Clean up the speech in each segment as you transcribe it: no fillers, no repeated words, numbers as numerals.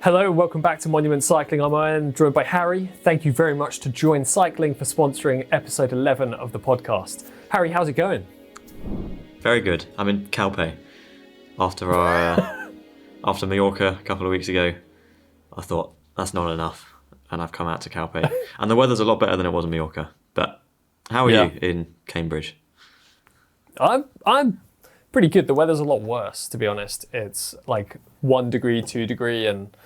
Hello, welcome back to Monument Cycling. I'm Owen, joined by Harry. Thank you very much to Join Cycling for sponsoring episode 11 of the podcast. Harry, how's it going? Very good. I'm in Calpe after after Mallorca a couple of weeks ago. I thought that's not enough, and I've come out to Calpe, and the weather's a lot better than it was in Mallorca. But how are you in Cambridge? I'm pretty good. The weather's a lot worse, to be honest. It's like 1 degree, 2 degree, and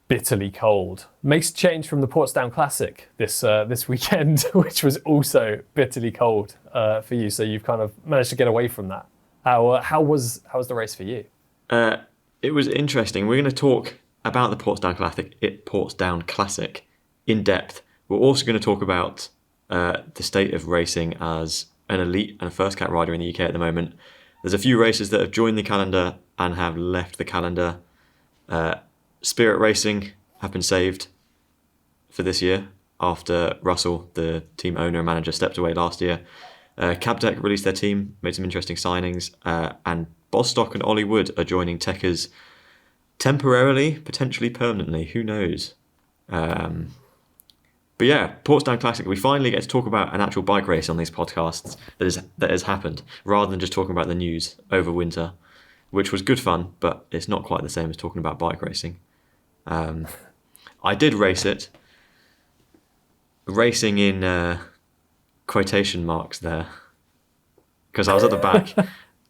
bitterly cold. Makes a change from the Portsdown Classic this weekend, which was also bitterly cold for you. So you've kind of managed to get away from that. How was the race for you? It was interesting. We're going to talk about the Portsdown Classic in depth. We're also going to talk about the state of racing as an elite and a first cat rider in the UK at the moment. There's a few races that have joined the calendar and have left the calendar. Spirit Racing have been saved for this year after Russell, the team owner and manager, stepped away last year. CabTech released their team, made some interesting signings, and Bostock and Ollie Wood are joining Tekkerz temporarily, potentially permanently, who knows. But yeah, Portsdown Classic, we finally get to talk about an actual bike race on these podcasts that has happened, rather than just talking about the news over winter, which was good fun, but it's not quite the same as talking about bike racing. I did race it. Racing in quotation marks there, because I was at the back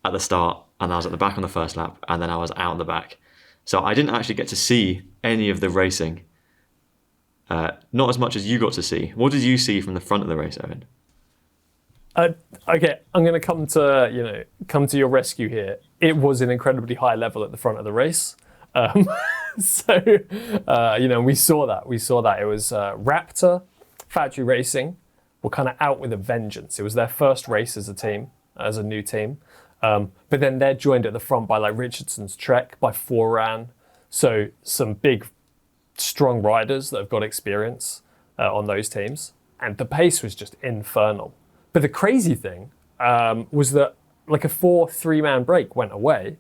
at the start, and I was at the back on the first lap, and then I was out in the back. So I didn't actually get to see any of the racing. Not as much as you got to see. What did you see from the front of the race, Owen? Okay, I'm going to come to your rescue here. It was an incredibly high level at the front of the race. So we saw that. It was Raptor, Factory Racing, were kind of out with a vengeance. It was their first race as a team, as a new team. But then they're joined at the front by like Richardson's Trek, by Foran. So some big, strong riders that have got experience on those teams. And the pace was just infernal. But the crazy thing was that like a 4-3-man break went away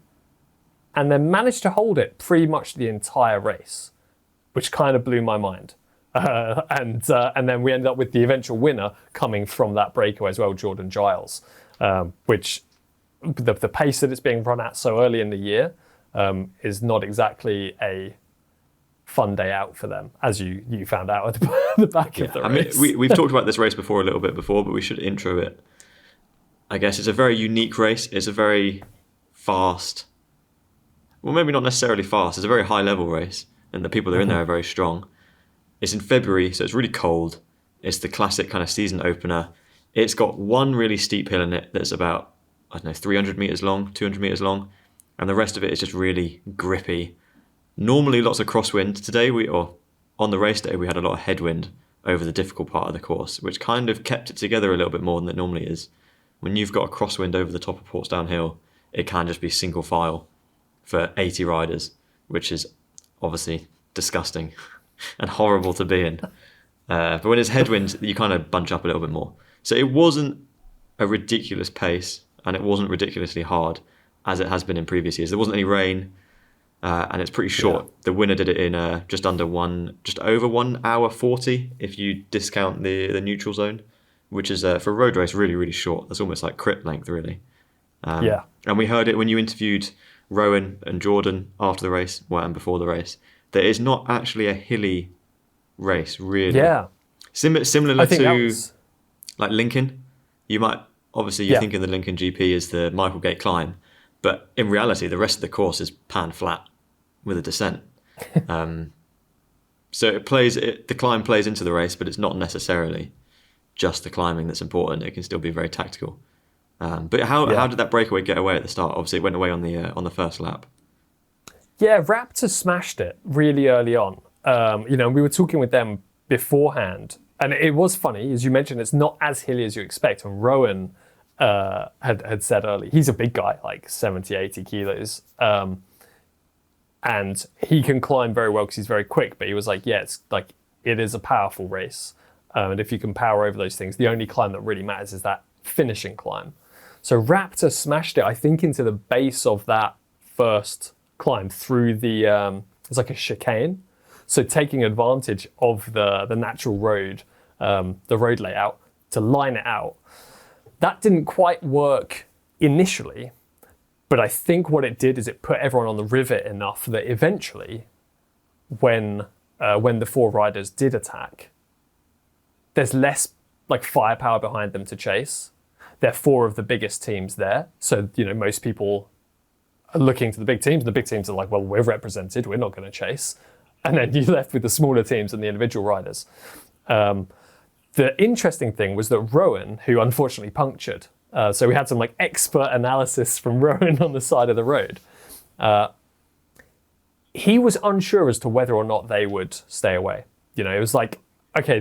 and then managed to hold it pretty much the entire race, which kind of blew my mind. And then we ended up with the eventual winner coming from that breakaway as well, Jordan Giles, which the pace that it's being run at so early in the year is not exactly a fun day out for them, as you found out at the back of the race. I mean, we've talked about this race before a little bit before, but we should intro it. I guess it's a very unique race. It's a very fast, well, maybe not necessarily fast. It's a very high level race, and the people that are in there are very strong. It's in February, so it's really cold. It's the classic kind of season opener. It's got one really steep hill in it that's about, 300 meters long, 200 meters long, and the rest of it is just really grippy. Normally lots of crosswind. Today, on the race day, we had a lot of headwind over the difficult part of the course, which kind of kept it together a little bit more than it normally is. When you've got a crosswind over the top of Portsdown Hill, it can just be single file for 80 riders, which is obviously disgusting and horrible to be in. But when it's headwind, you kind of bunch up a little bit more. So it wasn't a ridiculous pace, and it wasn't ridiculously hard as it has been in previous years. There wasn't any rain. And it's pretty short. Yeah. The winner did it in just over 1 hour 40 if you discount the neutral zone, which is for a road race really, really short. That's almost like crit length, really. And we heard it when you interviewed Rowan and Jordan after the race, and before the race, that it's not actually a hilly race, really. Yeah. Similar to like Lincoln. You might, obviously, you're thinking the Lincoln GP is the Michaelgate climb, but in reality, the rest of the course is pan flat with a descent. So the climb plays into the race, but it's not necessarily just the climbing that's important. It can still be very tactical. But how did that breakaway get away at the start? Obviously, it went away on the first lap. Yeah, Raptor smashed it really early on. We were talking with them beforehand, and it was funny, as you mentioned, it's not as hilly as you expect. And Rowan had said early, he's a big guy, like 70, 80 kilos. And he can climb very well because he's very quick. But he was like, it is a powerful race. And if you can power over those things, the only climb that really matters is that finishing climb. So Raptor smashed it, I think, into the base of that first climb through it's like a chicane. So taking advantage of the natural road, the road layout to line it out. That didn't quite work initially, but I think what it did is it put everyone on the rivet enough that eventually, when the 4 riders did attack, there's less like firepower behind them to chase. They're 4 of the biggest teams there, so most people are looking to the big teams. And the big teams are like, well, we're represented, we're not going to chase, and then you're left with the smaller teams and the individual riders. The interesting thing was that Rowan, who unfortunately punctured, so we had some like expert analysis from Rowan on the side of the road. He was unsure as to whether or not they would stay away. It was like, okay,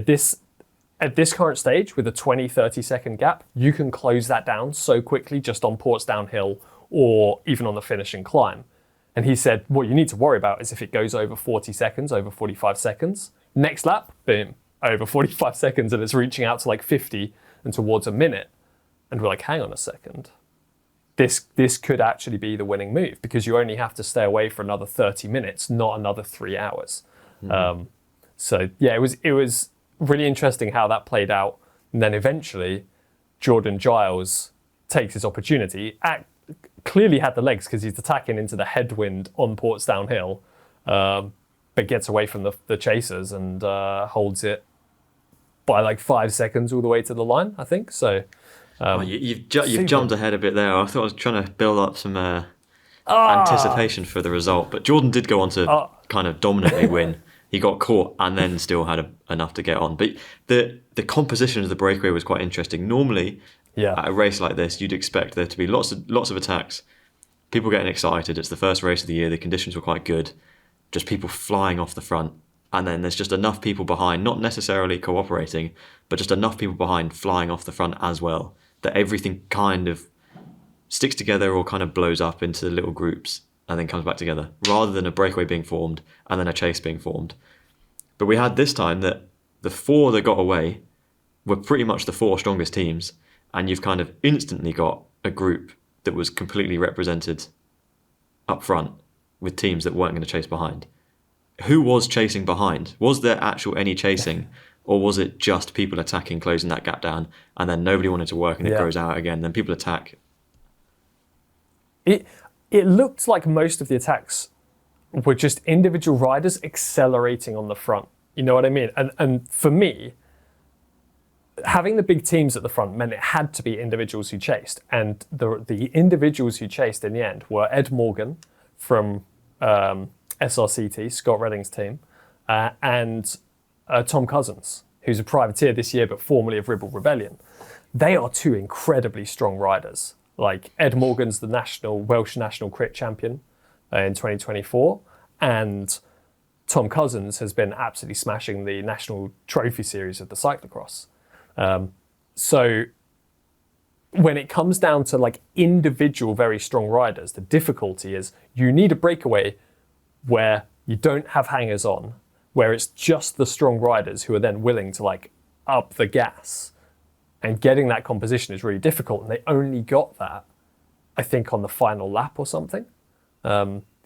at this current stage with a 20-30 second gap, you can close that down so quickly just on Portsdown Hill or even on the finishing climb. And he said, what you need to worry about is if it goes over 40 seconds, over 45 seconds, next lap, boom, over 45 seconds, and it's reaching out to like 50 and towards a minute. And we're like, hang on a second. This could actually be the winning move because you only have to stay away for another 30 minutes, not another 3 hours. So yeah, it was really interesting how that played out. And then eventually, Jordan Giles takes his opportunity, clearly had the legs because he's attacking into the headwind on Portsdown Hill, but gets away from the chasers and holds it by like 5 seconds all the way to the line, I think. So you've jumped ahead a bit there. I thought I was trying to build up some anticipation for the result, but Jordan did go on to kind of dominantly win. He got caught and then still had enough to get on. But the composition of the breakaway was quite interesting. Normally, at a race like this, you'd expect there to be lots of attacks, people getting excited. It's the first race of the year. The conditions were quite good. Just people flying off the front. And then there's just enough people behind, not necessarily cooperating, but just enough people behind flying off the front as well, that everything kind of sticks together or kind of blows up into little groups and then comes back together, rather than a breakaway being formed and then a chase being formed. But we had this time that the 4 that got away were pretty much the 4 strongest teams, and you've kind of instantly got a group that was completely represented up front with teams that weren't going to chase behind. Who was chasing behind? Was there any chasing, or was it just people attacking, closing that gap down, and then nobody wanted to work and it goes out again, then people attack? It looked like most of the attacks were just individual riders accelerating on the front. You know what I mean? And for me, having the big teams at the front meant it had to be individuals who chased. And the individuals who chased in the end were Ed Morgan from SRCT, Scott Redding's team, and Tom Cousins, who's a privateer this year, but formerly of Ribble Rebellion. They are 2 incredibly strong riders. Like Ed Morgan's the Welsh national crit champion in 2024, and Tom Cousins has been absolutely smashing the national trophy series of the cyclocross. So when it comes down to like individual very strong riders, the difficulty is you need a breakaway where you don't have hangers on, where it's just the strong riders who are then willing to like up the gas. And getting that composition is really difficult, and they only got that, I think, on the final lap or something.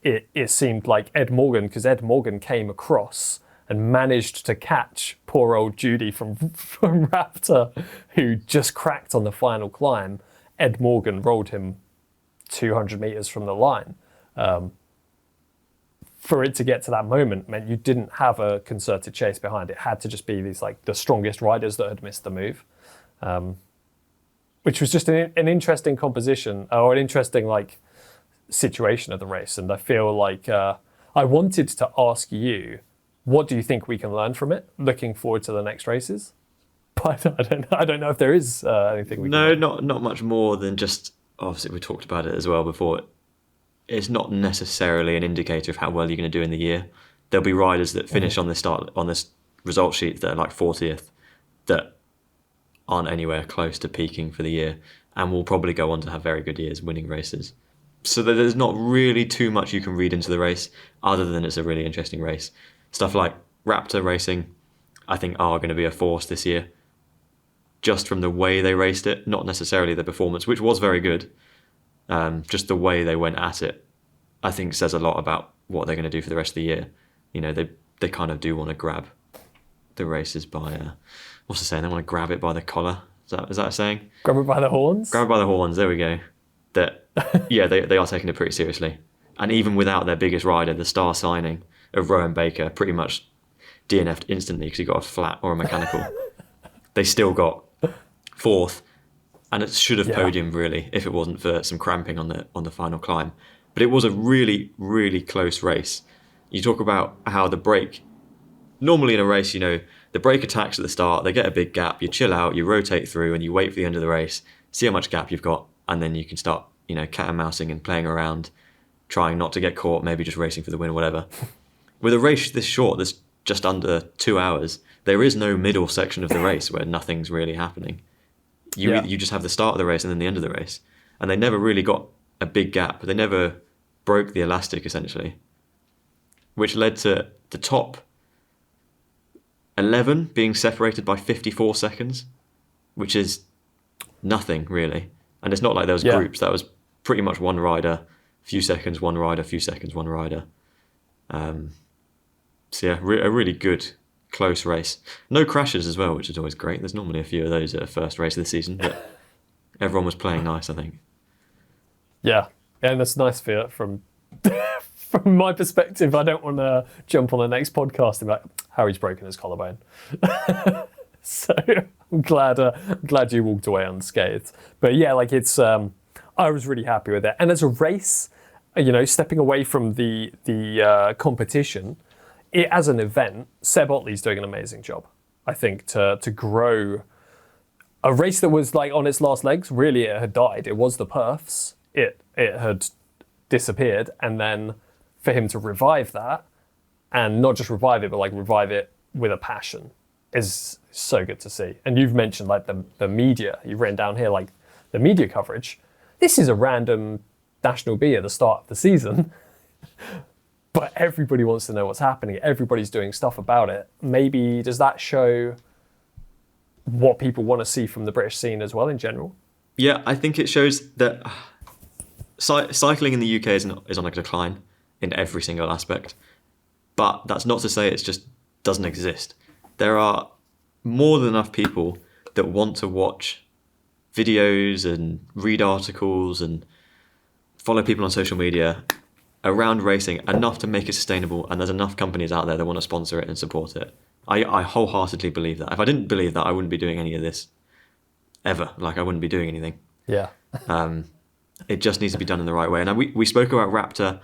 It seemed like Ed Morgan, because Ed Morgan came across and managed to catch poor old Judy from Raptor, who just cracked on the final climb. Ed Morgan rolled him 200 metres from the line. For it to get to that moment meant you didn't have a concerted chase behind. It had to just be these like the strongest riders that had missed the move. Which was just an interesting composition, or an interesting like situation of the race. And I feel like I wanted to ask you, what do you think we can learn from it? Looking forward to the next races, but I don't know if there is anything we can learn. Not much more than just, obviously we talked about it as well before. It's not necessarily an indicator of how well you're going to do in the year. There'll be riders that finish on this result sheet that are like 40th that aren't anywhere close to peaking for the year, and will probably go on to have very good years winning races. So there's not really too much you can read into the race other than it's a really interesting race. Stuff like Raptor racing, I think, are going to be a force this year, just from the way they raced it, not necessarily the performance, which was very good. Just the way they went at it I think says a lot about what they're going to do for the rest of the year. You know, they kind of do want to grab the races by, what's the saying? They want to grab it by the collar. Is that a saying? Grab it by the horns? Grab it by the horns, there we go. That, yeah, they are taking it pretty seriously. And even without their biggest rider, the star signing of Rowan Baker, pretty much DNF'd instantly because he got a flat or a mechanical. They still got fourth, and it should have podiumed really if it wasn't for some cramping on the final climb. But it was a really, really close race. You talk about how the brake, normally in a race, you know, the brake attacks at the start, they get a big gap, you chill out, you rotate through, and you wait for the end of the race, see how much gap you've got, and then you can start, you know, cat and mousing and playing around, trying not to get caught, maybe just racing for the win or whatever. With a race this short, that's just under 2 hours, there is no middle section of the race where nothing's really happening. You just have the start of the race and then the end of the race. And they never really got a big gap. They never broke the elastic, essentially, which led to the top 11 being separated by 54 seconds, which is nothing, really. And it's not like there was groups. That was pretty much one rider, few seconds, one rider, few seconds, one rider. So yeah, a really good, close race. No crashes as well, which is always great. There's normally a few of those at a first race of the season, but everyone was playing nice, I think. Yeah, and that's nice for from my perspective. I don't want to jump on the next podcast about Harry's broken his collarbone. So I'm glad you walked away unscathed. But yeah, like it's I was really happy with it. And as a race, you know, stepping away from the competition, as an event, Seb Otley's doing an amazing job. I think to grow a race that was like on its last legs. Really, it had died. It was the perfs. It had disappeared, and then for him to revive that, and not just revive it, but like revive it with a passion, is so good to see. And you've mentioned like the media. You've written down here like the media coverage. This is a random National B at the start of the season, but everybody wants to know what's happening. Everybody's doing stuff about it. Maybe does that show what people want to see from the British scene as well in general? Yeah, I think it shows that cycling in the UK is on a decline in every single aspect. But that's not to say it just doesn't exist. There are more than enough people that want to watch videos and read articles and follow people on social media around racing enough to make it sustainable, and there's enough companies out there that want to sponsor it and support it. I wholeheartedly believe that. If I didn't believe that, I wouldn't be doing any of this ever. Like, I wouldn't be doing anything. Yeah. It just needs to be done in the right way. And we spoke about Raptor.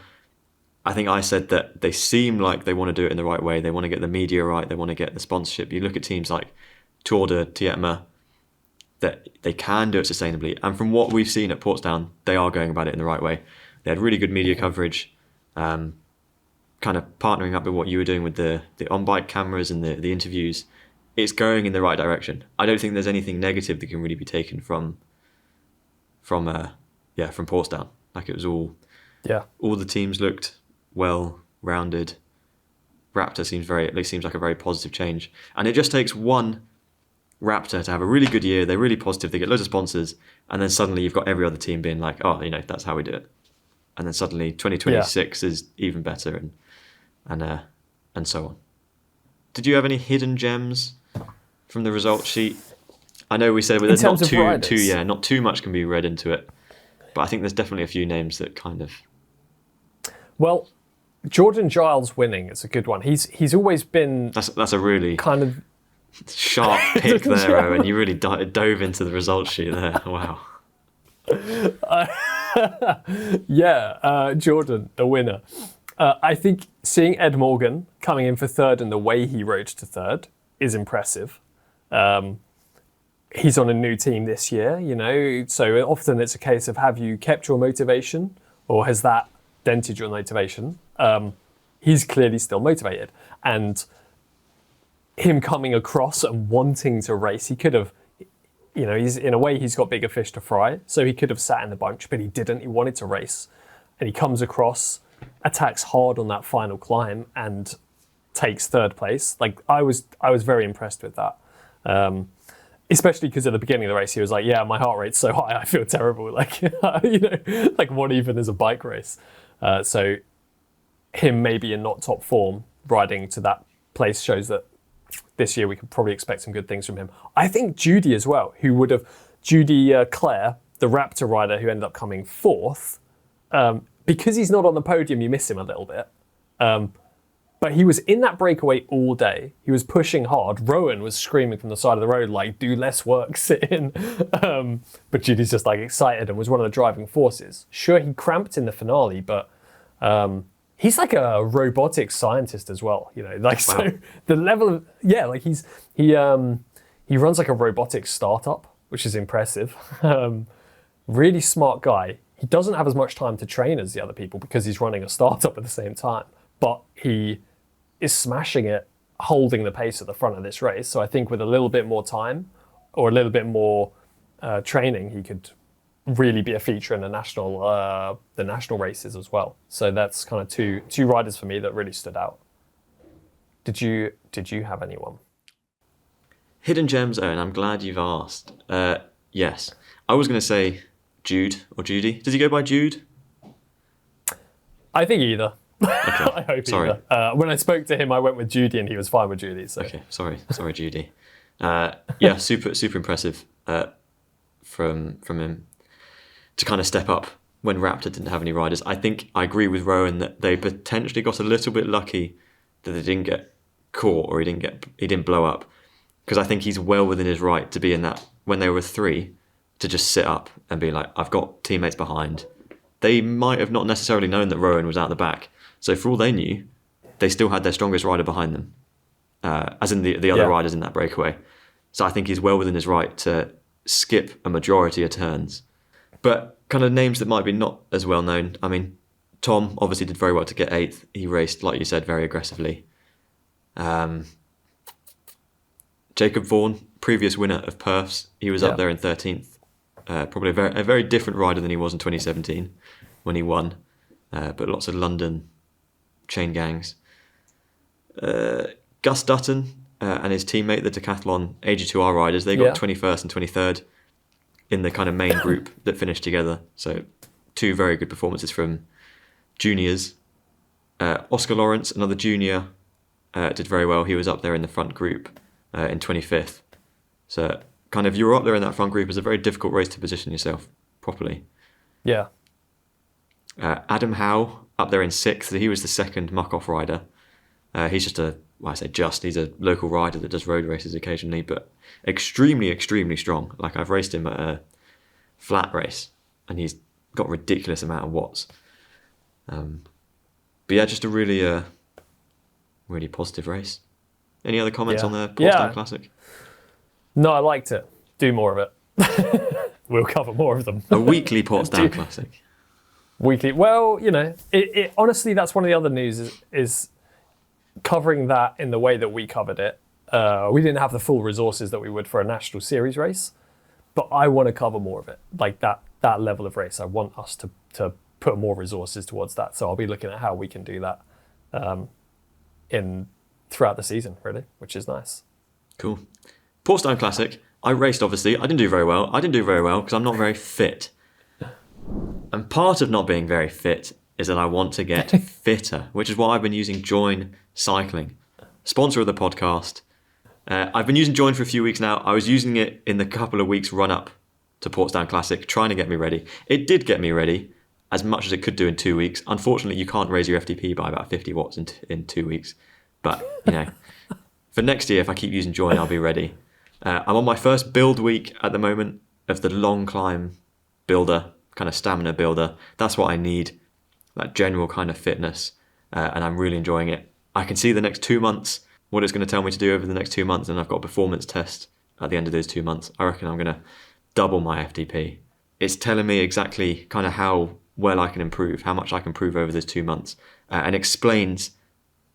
I think I said that they seem like they want to do it in the right way. They want to get the media right. They want to get the sponsorship. You look at teams like Tour de Tietma, that they can do it sustainably. And from what we've seen at Portsdown, they are going about it in the right way. They had really good media coverage, kind of partnering up with what you were doing with the on-bike cameras and the interviews. It's going in the right direction. I don't think there's anything negative that can really be taken from Portsdown. Like, it was all the teams looked well-rounded. Raptor seems like a very positive change. And it just takes one Raptor to have a really good year. They're really positive. They get loads of sponsors. And then suddenly you've got every other team being like, oh, you know, that's how we do it. And then suddenly 2026 is even better and so on. Did you have any hidden gems from the result sheet? I know we said there's not too much can be read into it. But I think there's definitely a few names that kind of... Well, Jordan Giles winning is a good one. He's always been... That's a really... kind of... sharp pick there, Owen. You really dove into the result sheet there. Wow. Jordan, the winner. I think seeing Ed Morgan coming in for third and the way he rode to third is impressive. He's on a new team this year, you know, so often it's a case of, have you kept your motivation or has that dented your motivation? He's clearly still motivated, and him coming across and wanting to race, he could have, you know, he's got bigger fish to fry, so he could have sat in the bunch, but he didn't. He wanted to race, and he comes across, attacks hard on that final climb and takes third place. Like, I was very impressed with that. Especially because at the beginning of the race, he was like, yeah, my heart rate's so high, I feel terrible. Like, you know, like, what even is a bike race? So him maybe in not top form riding to that place shows that this year we could probably expect some good things from him. I think Judy as well, Judy Clare, the Raptor rider who ended up coming fourth, because he's not on the podium, you miss him a little bit. But he was in that breakaway all day. He was pushing hard. Rowan was screaming from the side of the road, like, do less work, sit in. But Judy's just like excited and was one of the driving forces. Sure, he cramped in the finale, but he's like a robotics scientist as well, you know, like, wow. So the level of, like he runs like a robotics startup, which is impressive. Really smart guy. He doesn't have as much time to train as the other people because he's running a startup at the same time, but he is smashing it, holding the pace at the front of this race. So I think with a little bit more time or a little bit more training, he could really be a feature in the national races as well. So that's kind of two riders for me that really stood out. Did you have anyone? Hidden gems, Owen. I'm glad you've asked. Yes, I was going to say Jude or Judy. Does he go by Jude? I think either. Okay. I hope sorry. Either. When I spoke to him, I went with Judy, and he was fine with Judy. So. Okay, sorry, Judy. Yeah, super impressive from him to kind of step up when Raptor didn't have any riders. I think I agree with Rowan that they potentially got a little bit lucky that they didn't get caught or he didn't blow up, because I think he's well within his right to be in that when they were three to just sit up and be like, I've got teammates behind. They might have not necessarily known that Rowan was out the back, so for all they knew, they still had their strongest rider behind them, as in the other riders in that breakaway. So I think he's well within his right to skip a majority of turns. But kind of names that might be not as well known. I mean, Tom obviously did very well to get 8th. He raced, like you said, very aggressively. Jacob Vaughan, previous winner of Perfs, he was up there in 13th. Probably a very different rider than he was in 2017 when he won. But lots of London chain gangs. Gus Dutton and his teammate, the Decathlon AG2R riders, they got 21st and 23rd in the kind of main group that finished together. So 2 very good performances from juniors. Oscar Lawrence, another junior, did very well. He was up there in the front group in 25th. So kind of, you were up there in that front group. It's a very difficult race to position yourself properly. Yeah. Adam Howe up there in 6th. He was the second muck-off rider. He's he's a local rider that does road races occasionally, but extremely strong. Like, I've raced him at a flat race and he's got a ridiculous amount of watts. But yeah, just a really positive race. Any other comments on the Portsdown Classic? No, I liked it. Do more of it. We'll cover more of them. A weekly Portsdown Classic. Weekly. Well, you know, it honestly, that's one of the other news is covering that in the way that we covered it. We didn't have the full resources that we would for a national series race, but I want to cover more of it. Like that level of race, I want us to put more resources towards that. So I'll be looking at how we can do that throughout the season, really, which is nice. Cool. Portsdown Classic. I raced, obviously. I didn't do very well. Because I'm not very fit. And part of not being very fit is that I want to get fitter, which is why I've been using Join Cycling, sponsor of the podcast. I've been using Join for a few weeks now. I was using it in the couple of weeks run up to Portsdown Classic, trying to get me ready. It did get me ready as much as it could do in 2 weeks. Unfortunately, you can't raise your FTP by about 50 watts in 2 weeks. But, you know, for next year, if I keep using Join, I'll be ready. I'm on my first build week at the moment of the long climb builder, kind of stamina builder. That's what I need, that general kind of fitness. And I'm really enjoying it. I can see the next 2 months, what it's going to tell me to do over the next 2 months. And I've got a performance test at the end of those 2 months. I reckon I'm going to double my FTP. It's telling me exactly kind of how well I can improve, how much I can improve over those 2 months. And explains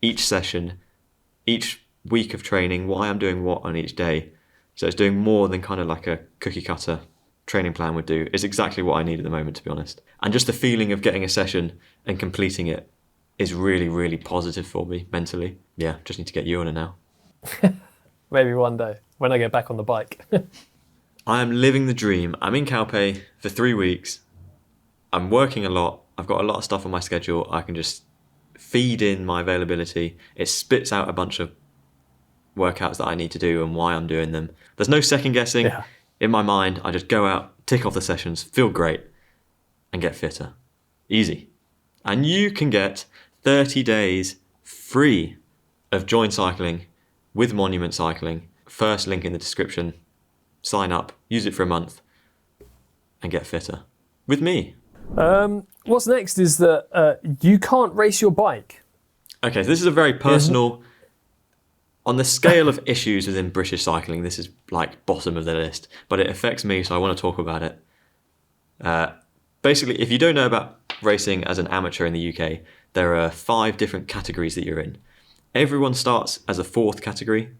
each session, each week of training, why I'm doing what on each day. So it's doing more than kind of like a cookie cutter training plan would do. It's exactly what I need at the moment, to be honest. And just the feeling of getting a session and completing it is really positive for me mentally. Yeah, just need to get you on it now. Maybe one day, when I get back on the bike. I am living the dream. I'm in Calpe for 3 weeks. I'm working a lot. I've got a lot of stuff on my schedule. I can just feed in my availability. It spits out a bunch of workouts that I need to do and why I'm doing them. There's no second guessing. Yeah. In my mind, I just go out, tick off the sessions, feel great, and get fitter. Easy. And you can get 30 days free of Join Cycling with Monument Cycling. First link in the description. Sign up, use it for a month, and get fitter. With me. What's next is that you can't race your bike. Okay, so this is a very personal... On the scale of issues within British cycling, this is like bottom of the list, but it affects me, so I want to talk about it. Basically, if you don't know about racing as an amateur in the UK, there are 5 different categories that you're in. Everyone starts as a 4th category,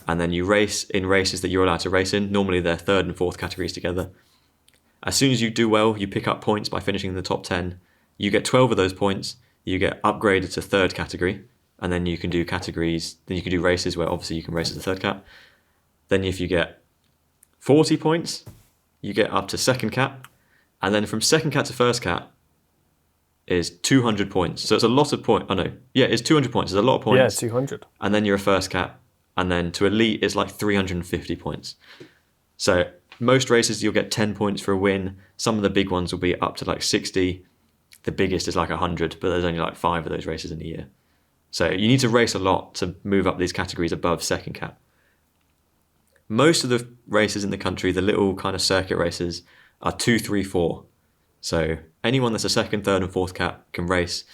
and then you race in races that you're allowed to race in. Normally they're 3rd and 4th categories together. As soon as you do well, you pick up points by finishing in the top 10. You get 12 of those points, you get upgraded to 3rd category, and then you can do categories, then you can do races where obviously you can race as a 3rd cat. Then if you get 40 points, you get up to 2nd cat, and then from 2nd cat to 1st cat is 200 points. So it's a lot of points. Oh no, yeah, it's 200 points. It's a lot of points. Yeah, 200. And then you're a 1st cat, and then to elite it's like 350 points. So most races you'll get 10 points for a win. Some of the big ones will be up to like 60. The biggest is like 100, but there's only like 5 of those races in a year. So you need to race a lot to move up these categories above 2nd cat. Most of the races in the country, the little kind of circuit races, are 2, 3, 4. So anyone that's a 2nd, 3rd and 4th cat can race,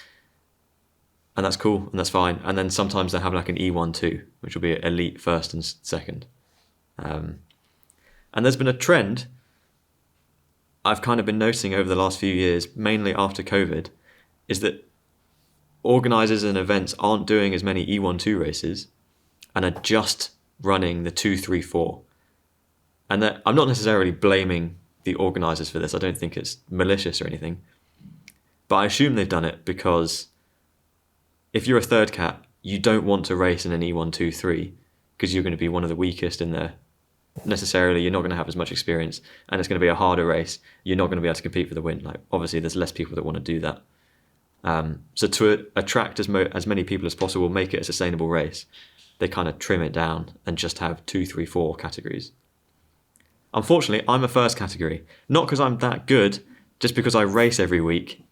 and that's cool and that's fine. And then sometimes they have like an E1 too, which will be elite 1st and 2nd. And there's been a trend I've kind of been noticing over the last few years, mainly after COVID, is that organisers and events aren't doing as many E1-2 races and are just running the 2, 3, 4. And that, I'm not necessarily blaming the organisers for this. I don't think it's malicious or anything. But I assume they've done it because if you're a 3rd cat, you don't want to race in an E1, 2, 3 because you're going to be one of the weakest in there. Necessarily, you're not going to have as much experience and it's going to be a harder race. You're not going to be able to compete for the win. Like, obviously, there's less people that want to do that. So to attract as many people as possible, make it a sustainable race, they kind of trim it down and just have 2, 3, 4 categories. Unfortunately, I'm a 1st category. Not because I'm that good, just because I race every week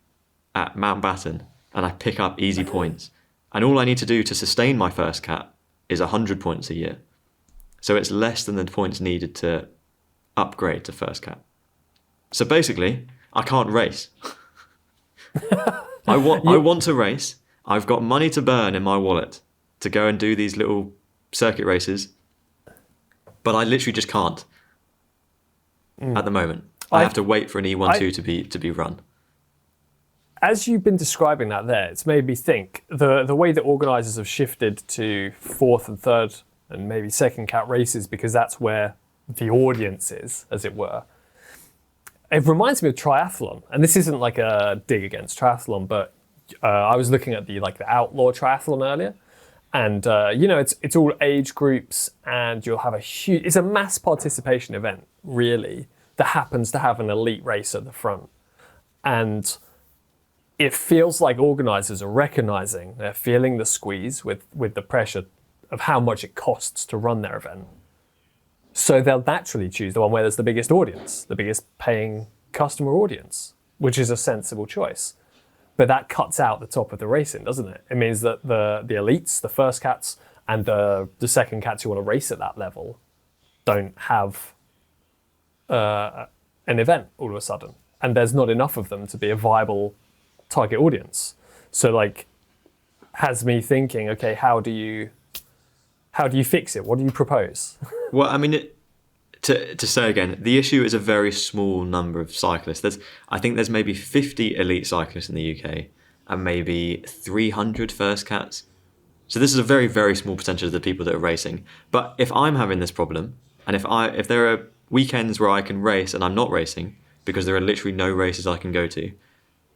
at Mountbatten and I pick up easy points. And all I need to do to sustain my 1st cat is 100 points a year. So it's less than the points needed to upgrade to 1st cat. So basically, I can't race. I want to race. I've got money to burn in my wallet to go and do these little circuit races, but I literally just can't at the moment. I have to wait for an E1-2 to be run. As you've been describing that there, it's made me think the way that organisers have shifted to 4th and 3rd and maybe 2nd cat races because that's where the audience is, as it were. It reminds me of triathlon, and this isn't like a dig against triathlon, but I was looking at the outlaw triathlon earlier, and it's all age groups, and you'll have it's a mass participation event really that happens to have an elite race at the front, and it feels like organisers are recognising they're feeling the squeeze with the pressure of how much it costs to run their event. So they'll naturally choose the one where there's the biggest audience, the biggest paying customer audience, which is a sensible choice. But that cuts out the top of the racing, doesn't it? It means that the elites, the 1st cats, and the 2nd cats who want to race at that level don't have an event all of a sudden. And there's not enough of them to be a viable target audience. So has me thinking, okay, how do you fix it? What do you propose? Well, I mean, to say again, the issue is a very small number of cyclists. I think there's maybe 50 elite cyclists in the UK and maybe 300 1st cats. So this is a very, very small percentage of the people that are racing. But if I'm having this problem, and if there are weekends where I can race and I'm not racing because there are literally no races I can go to,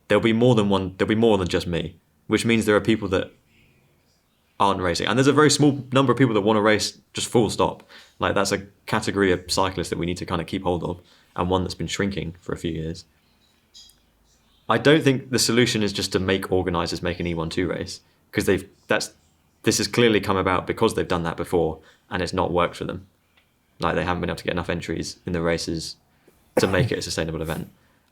there'll be more than just me, which means there are people that aren't racing. And there's a very small number of people that want to race just full stop. Like, that's a category of cyclists that we need to kind of keep hold of, and one that's been shrinking for a few years. I don't think the solution is just to make organisers make an E1-2 race, because this has clearly come about because they've done that before and it's not worked for them. Like, they haven't been able to get enough entries in the races to make it a sustainable event.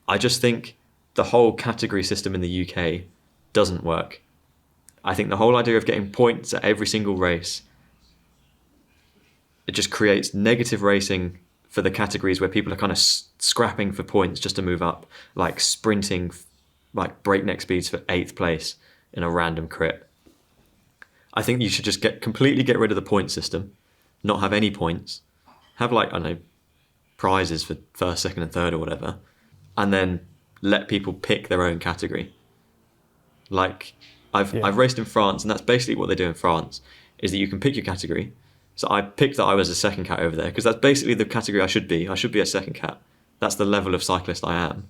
I just think the whole category system in the UK doesn't work. I think the whole idea of getting points at every single race, it just creates negative racing for the categories where people are kind of scrapping for points just to move up, like sprinting, like breakneck speeds for 8th place in a random crit. I think you should just completely get rid of the point system, not have any points, have, like, I don't know, prizes for 1st, 2nd and 3rd or whatever, and then let people pick their own category. Like, I've raced in France, and that's basically what they do in France, is that you can pick your category. So I picked that I was a second cat over there, because that's basically the category I should be. I should be a second cat. That's the level of cyclist I am.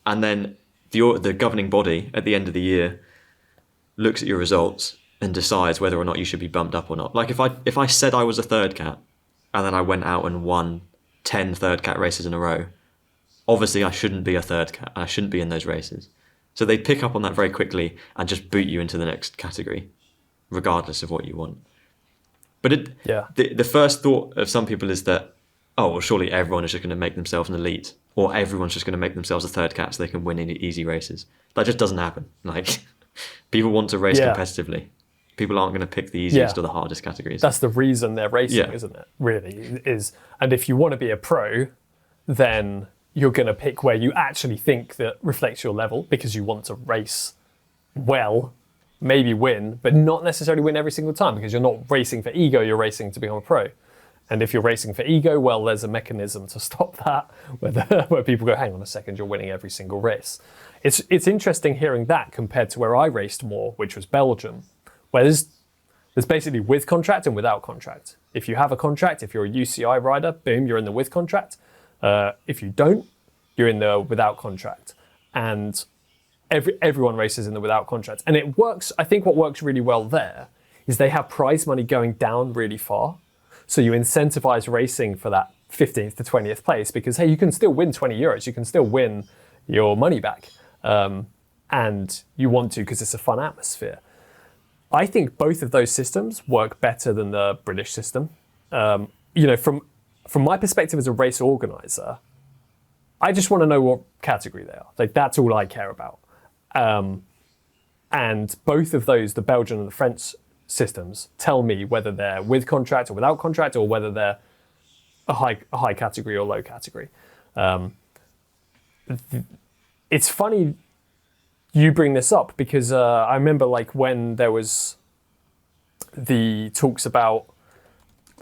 And then the governing body at the end of the year looks at your results and decides whether or not you should be bumped up or not. Like, if I said I was a third cat and then I went out and won 10 third cat races in a row, obviously I shouldn't be a third cat and I shouldn't be in those races. So they pick up on that very quickly and just boot you into the next category, regardless of what you want. But the first thought of some people is that, oh, well, surely everyone is just going to make themselves an elite, or everyone's just going to make themselves a third cat so they can win in easy races. That just doesn't happen. Like, people want to race competitively. People aren't going to pick the easiest or the hardest categories. That's the reason they're racing, isn't it? Really is. And if you want to be a pro, then you're going to pick where you actually think that reflects your level, because you want to race well, maybe win, but not necessarily win every single time, because you're not racing for ego, you're racing to become a pro. And if you're racing for ego, well, there's a mechanism to stop that, where people go, hang on a second, you're winning every single race. It's interesting hearing that compared to where I raced more, which was Belgium, where there's basically with contract and without contract. If you have a contract, if you're a UCI rider, boom, you're in the with contract. If you don't, you're in the without contract. And everyone races in the without contract. And it works. I think what works really well there is they have prize money going down really far. So you incentivize racing for that 15th to 20th place, because, hey, you can still win 20 euros. You can still win your money back. And you want to because it's a fun atmosphere. I think both of those systems work better than the British system. From my perspective as a race organizer, I just want to know what category they are. Like, that's all I care about. And both of those, the Belgian and the French systems, tell me whether they're with contract or without contract, or whether they're a high category or low category. It's funny you bring this up, because I remember, like, when there was the talks about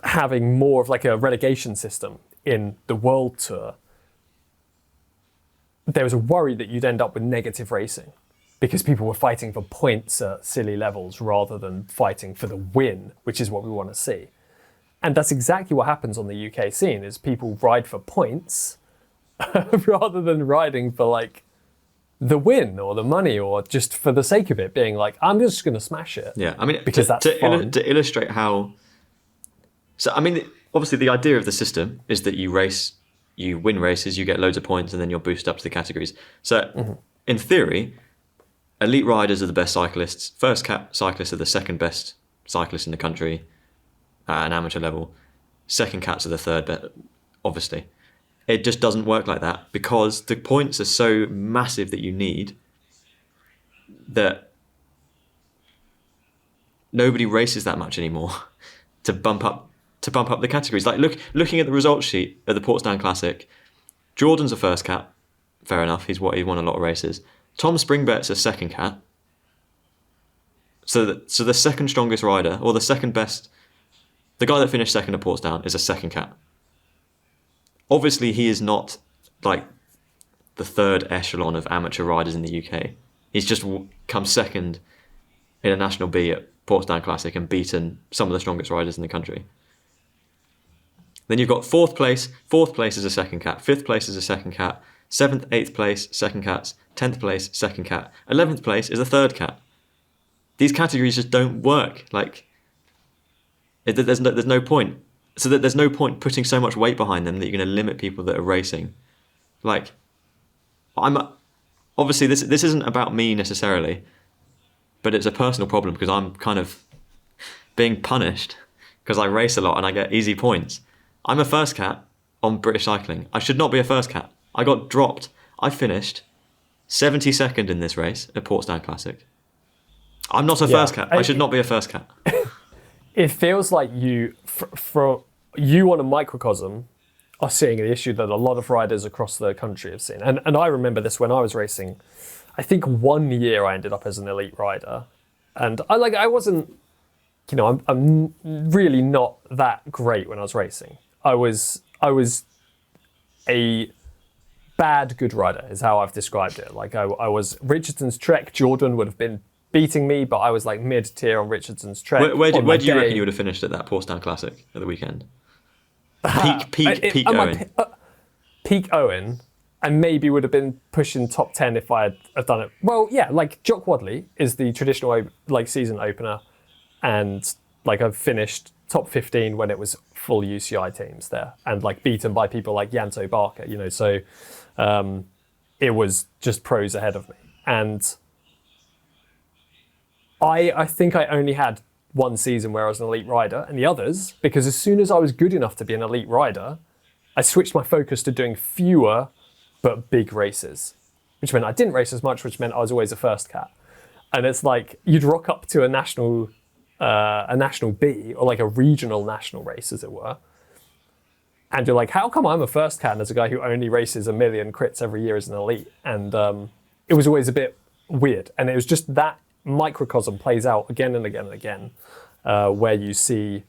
having more of like a relegation system in the World Tour, there was a worry that you'd end up with negative racing, because people were fighting for points at silly levels rather than fighting for the win, which is what we want to see. And that's exactly what happens on the UK scene, is people ride for points rather than riding for, like, the win or the money, or just for the sake of it, being like, I'm just going to smash it. Yeah, I mean, because that's fun. To illustrate how... So, I mean, obviously the idea of the system is that you win races, you get loads of points, and then you'll boost up to the categories. So, in theory, elite riders are the best cyclists. First cat cyclists are the second best cyclists in the country at an amateur level. Second cats are the third best, obviously. It just doesn't work like that, because the points are so massive that you need that nobody races that much anymore to bump up the categories. Like, looking at the results sheet at the Portsdown Classic, Jordan's a first cat, fair enough. He won a lot of races. Tom Springbett's a second cat. So the second strongest rider, or the second best, the guy that finished second at Portsdown, is a second cat. Obviously, he is not, like, the third echelon of amateur riders in the UK. He's just come second in a National B at Portsdown Classic and beaten some of the strongest riders in the country. Then you've got fourth place. Fourth place is a second cat. Fifth place is a second cat. 7th, 8th place, second cats. 10th place, second cat. 11th place is a third cat. These categories just don't work. Like, there's no point. So that there's no point putting so much weight behind them that you're going to limit people that are racing. Like, obviously this isn't about me necessarily, but it's a personal problem because I'm kind of being punished because I race a lot and I get easy points. I'm a first cat on British cycling. I should not be a first cat. I got dropped. I finished 72nd in this race at Portsdown Classic. I'm not a first cat. I should not be a first cat. It feels like you on a microcosm are seeing the issue that a lot of riders across the country have seen. And I remember this when I was racing. I think 1 year I ended up as an elite rider. And I wasn't, I'm really not that great when I was racing. I was a bad good rider is how I've described it. Like I was Richardson's Trek. Jordan would have been beating me, but I was like mid-tier on Richardson's Trek. Where do you reckon you would have finished at that Portsdown Classic at the weekend? Peak Owen. Peak Owen, and maybe would have been pushing top 10 if I had done it. Well, yeah, like Jock Wadley is the traditional season opener, and like I've finished top 15 when it was full UCI teams there, and like beaten by people like Janto Barker, so it was just pros ahead of me. And I think I only had one season where I was an elite rider, and the others, because as soon as I was good enough to be an elite rider, I switched my focus to doing fewer but big races, which meant I didn't race as much, which meant I was always a first cat. And it's like you'd rock up to a national B, or like a regional national race, as it were, and you're like, how come I'm a first cat and there's a guy who only races 1 million crits every year as an elite? And it was always a bit weird. And it was just that microcosm plays out again and again and again, where you see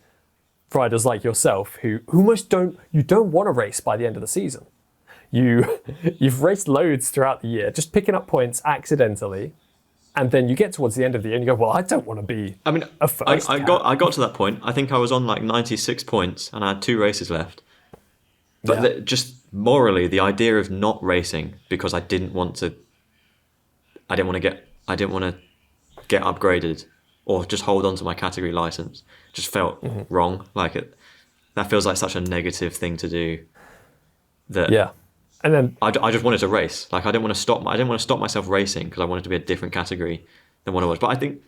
riders like yourself who almost don't want to race by the end of the season. You've raced loads throughout the year, just picking up points accidentally, and then you get towards the end of the year and you go, well, I don't want to be a first I got to that point. I think I was on like 96 points and I had 2 races left. But just morally, the idea of not racing because I didn't want to get upgraded or just hold on to my category license just felt wrong. That feels like such a negative thing to do. And then I just wanted to race. Like I didn't want to stop myself racing because I wanted to be a different category than what I was. But I think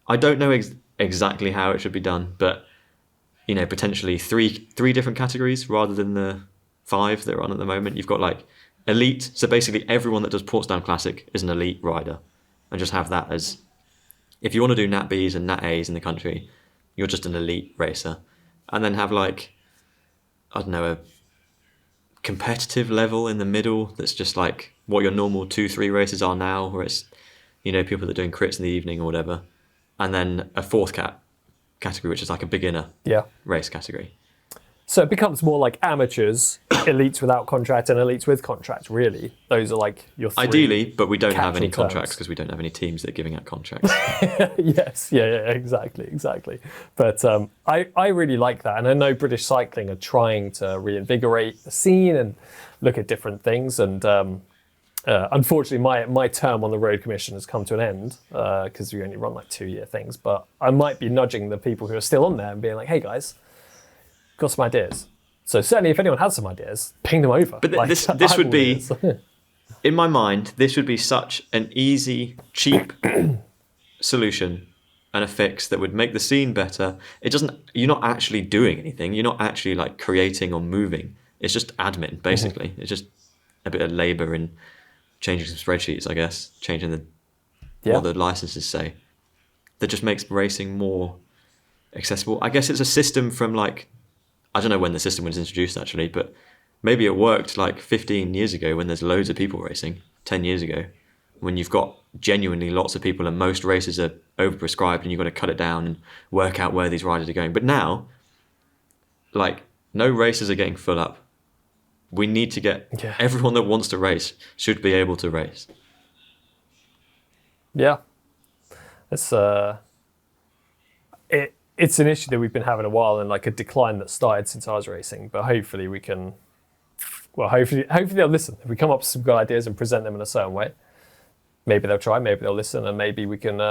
I don't know exactly how it should be done. But potentially three different categories rather than the 5 that are on at the moment. You've got like elite. So basically, everyone that does Portsdown Classic is an elite rider, and just have that as, if you want to do Nat Bs and Nat As in the country, you're just an elite racer. And then have like, I don't know, a competitive level in the middle that's just like what your normal 2-3 races are now, where it's, people that are doing crits in the evening or whatever. And then a 4th category, which is like a beginner race category. So it becomes more like amateurs, elites without contract, and elites with contract, really. Those are like your 3 ideally, but we don't have any terms. contracts because we don't have any teams that are giving out contracts. Yes, exactly. But I really like that. And I know British cycling are trying to reinvigorate the scene and look at different things. And unfortunately, my term on the road commission has come to an end because we only run like 2-year things. But I might be nudging the people who are still on there and being like, hey guys, got some ideas. So certainly if anyone has some ideas, ping them over. But this would be, in my mind, this would be such an easy, cheap solution and a fix that would make the scene better. You're not actually doing anything. You're not actually like creating or moving. It's just admin, basically. It's just a bit of labour in changing some spreadsheets, I guess, changing what the licenses say. That just makes racing more accessible. I guess it's a system from like, I don't know when the system was introduced actually, but maybe it worked like 15 years ago when there's loads of people racing, 10 years ago, when you've got genuinely lots of people and most races are overprescribed and you've got to cut it down and work out where these riders are going. But now, like, no races are getting full up. We need to get everyone that wants to race should be able to race. Yeah. It's an issue that we've been having a while and like a decline that started since I was racing. But hopefully we can, hopefully they'll listen. If we come up with some good ideas and present them in a certain way, maybe they'll try, maybe they'll listen, and maybe we can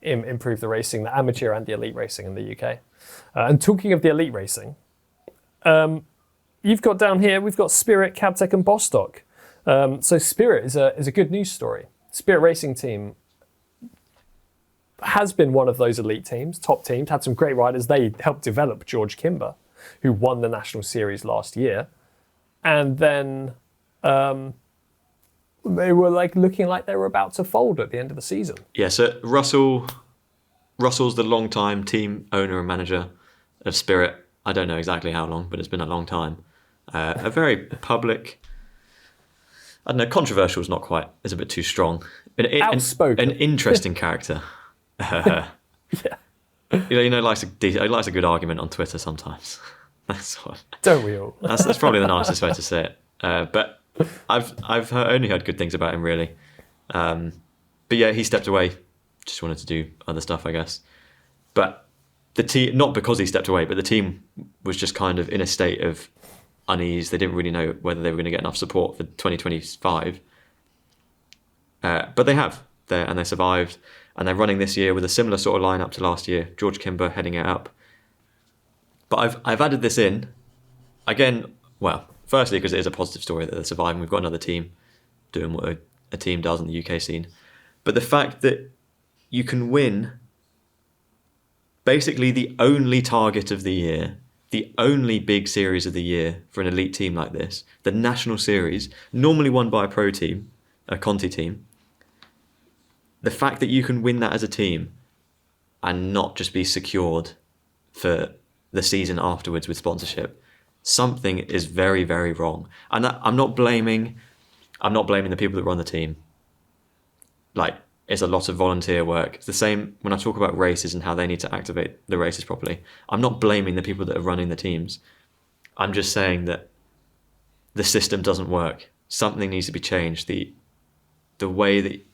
improve the racing, the amateur and the elite racing in the UK. And talking of the elite racing, you've got down here, we've got Spirit, CabTech and Bostock. So Spirit is a good news story. Spirit Racing Team has been one of those elite teams, top teams, had some great riders. They helped develop George Kimber, who won the National Series last year. And then they were like looking like they were about to fold at the end of the season. Yeah, so Russell's the long-time team owner and manager of Spirit. I don't know exactly how long, but it's been a long time. A very public, I don't know, controversial is not quite, it's a bit too strong. Outspoken. An interesting character. Yeah. He likes a good argument on Twitter sometimes. That's what. Don't we all? That's probably the nicest way to say it. But I've only heard good things about him, really. But yeah, he stepped away. Just wanted to do other stuff, I guess. But the team, not because he stepped away, but the team was just kind of in a state of unease. They didn't really know whether they were going to get enough support for 2025. But they have, and they survived. And they're running this year with a similar sort of lineup to last year. George Kimber heading it up. But I've added this in again. Well, firstly because it is a positive story that they're surviving. We've got another team doing what a team does in the UK scene. But the fact that you can win basically the only target of the year, the only big series of the year for an elite team like this, the National Series, normally won by a pro team, a Conti team. The fact that you can win that as a team and not just be secured for the season afterwards with sponsorship, something is very, very wrong. And I'm not blaming the people that run the team. Like, it's a lot of volunteer work. It's the same when I talk about races and how they need to activate the races properly. I'm not blaming the people that are running the teams. I'm just saying that the system doesn't work. Something needs to be changed. The way that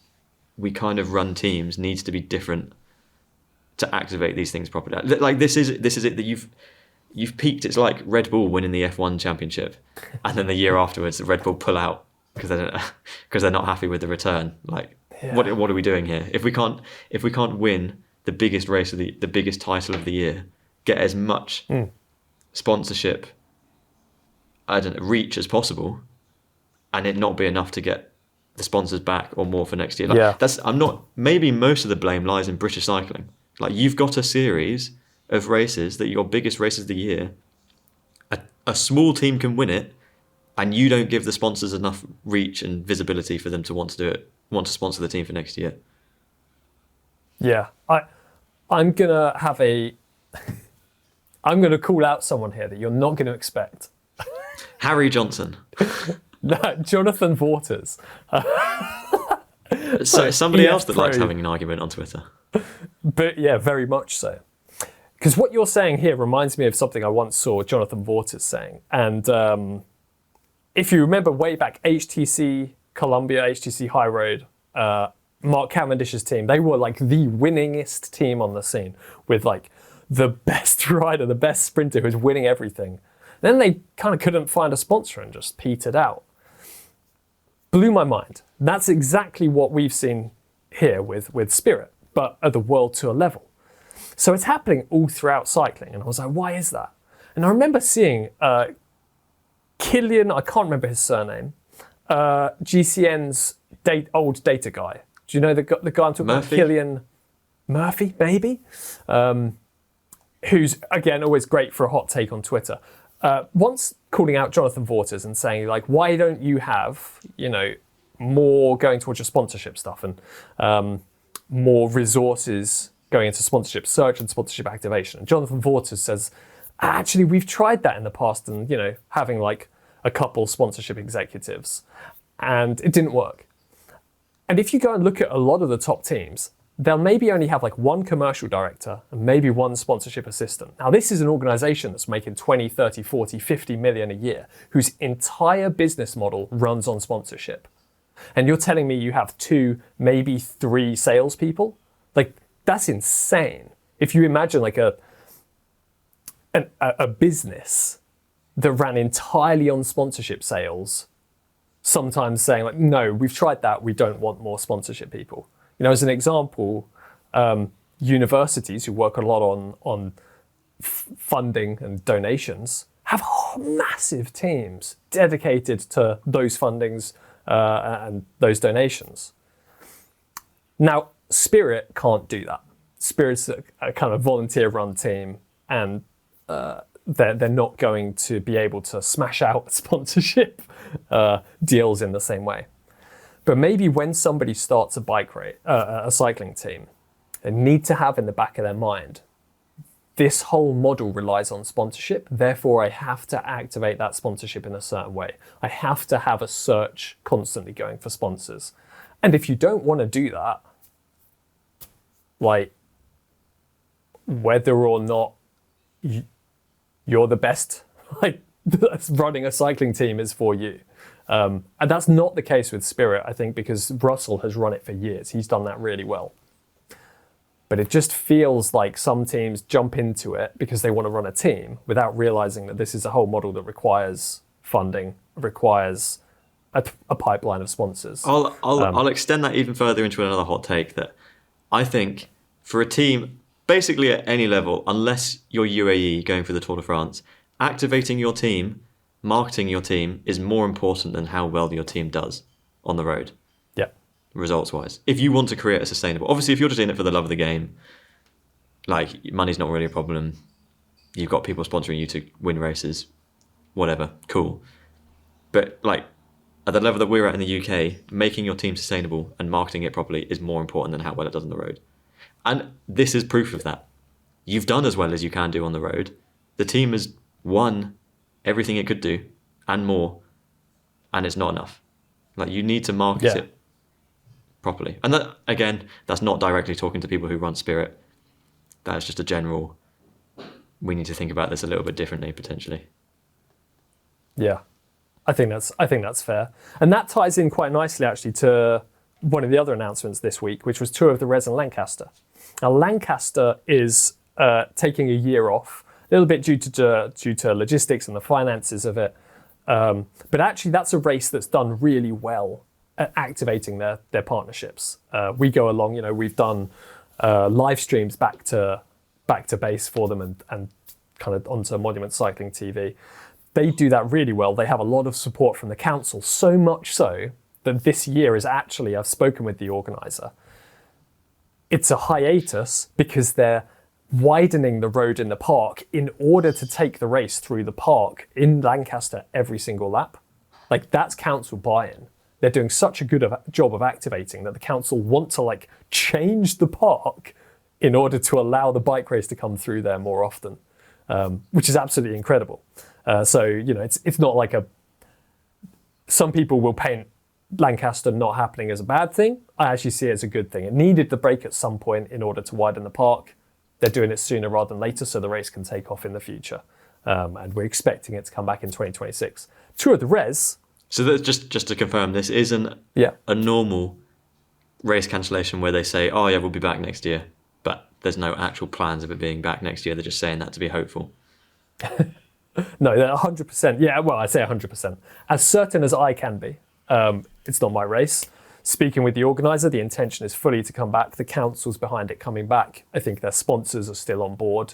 we kind of run teams needs to be different to activate these things properly. Like this is it that you've peaked. It's like Red Bull winning the F1 championship, and then the year afterwards, Red Bull pull out because they're not happy with the return. Like, yeah. What are we doing here? If we can't win the biggest race of the biggest title of the year, get as much sponsorship, reach as possible, and it not be enough to get the sponsors back or more for next year. Maybe most of the blame lies in British cycling. Like, you've got a series of races that your biggest races of the year, a small team can win it, and you don't give the sponsors enough reach and visibility for them to want to do it, want to sponsor the team for next year. Yeah, I'm gonna call out someone here that you're not gonna expect. Harry Johnson. No, Jonathan Waters. So somebody else that likes having an argument on Twitter. But yeah, very much so. Because what you're saying here reminds me of something I once saw Jonathan Waters saying. And if you remember way back, HTC Columbia, HTC High Road, Mark Cavendish's team, they were like the winningest team on the scene with like the best rider, the best sprinter who was winning everything. Then they kind of couldn't find a sponsor and just petered out. Blew my mind. That's exactly what we've seen here with Spirit, but at the World Tour level. So it's happening all throughout cycling. And I was like, why is that? And I remember seeing Killian, I can't remember his surname, GCN's old data guy. Do you know the guy I'm talking about? Killian Murphy, maybe? Who's, again, always great for a hot take on Twitter. Once calling out Jonathan Waters and saying, like, why don't you have, more going towards your sponsorship stuff and more resources going into sponsorship search and sponsorship activation? And Jonathan Waters says, actually, we've tried that in the past and, having like a couple sponsorship executives, and it didn't work. And if you go and look at a lot of the top teams, they'll maybe only have like one commercial director and maybe one sponsorship assistant. Now, this is an organization that's making 20, 30, 40, 50 million a year, whose entire business model runs on sponsorship. And you're telling me you have 2, maybe 3 salespeople? Like, that's insane. If you imagine like a business that ran entirely on sponsorship sales, sometimes saying like, no, we've tried that, we don't want more sponsorship people. As an example, universities who work a lot on funding and donations have massive teams dedicated to those fundings and those donations. Now, Spirit can't do that. Spirit's a kind of volunteer-run team, and they're not going to be able to smash out sponsorship deals in the same way. But maybe when somebody starts a cycling team, they need to have in the back of their mind, this whole model relies on sponsorship, therefore I have to activate that sponsorship in a certain way. I have to have a search constantly going for sponsors. And if you don't want to do that, like, whether or not you're the best, like, running a cycling team is for you. And that's not the case with Spirit, I think, because Russell has run it for years. He's done that really well. But it just feels like some teams jump into it because they want to run a team without realizing that this is a whole model that requires funding, requires a pipeline of sponsors. I'll extend that even further into another hot take, that I think for a team, basically at any level, unless you're UAE going for the Tour de France, activating your team, marketing your team is more important than how well your team does on the road. Yeah. Results-wise. If you want to create a sustainable... Obviously, if you're just in it for the love of the game, like, money's not really a problem. You've got people sponsoring you to win races, whatever, cool. But, like, at the level that we're at in the UK, making your team sustainable and marketing it properly is more important than how well it does on the road. And this is proof of that. You've done as well as you can do on the road. The team has won everything it could do and more, and it's not enough. Like, you need to market it properly. And that, again, that's not directly talking to people who run Spirit. That's just a general, we need to think about this a little bit differently, potentially. Yeah, I think that's fair. And that ties in quite nicely, actually, to one of the other announcements this week, which was Tour of the Res in Lancaster. Now, Lancaster is taking a year off, a little bit due to logistics and the finances of it. But actually, that's a race that's done really well at activating their partnerships. We go along, we've done live streams back to base for them and kind of onto Monument Cycling TV. They do that really well. They have a lot of support from the council, so much so that this year is actually, I've spoken with the organizer, it's a hiatus because they're widening the road in the park in order to take the race through the park in Lancaster every single lap. Like, that's council buy-in. They're doing such a good job of activating that the council want to change the park in order to allow the bike race to come through there more often, which is absolutely incredible. So, it's not like some people will paint Lancaster not happening as a bad thing. I actually see it as a good thing. It needed the break at some point in order to widen the park. They're doing it sooner rather than later, so the race can take off in the future. And we're expecting it to come back in 2026. Tour of the Res. So that's just to confirm, this isn't a normal race cancellation where they say, oh yeah, we'll be back next year. But there's no actual plans of it being back next year. They're just saying that to be hopeful. No, they're 100%. Yeah, well, I say 100%. As certain as I can be. It's not my race. Speaking with the organizer, the intention is fully to come back. The council's behind it coming back. I think their sponsors are still on board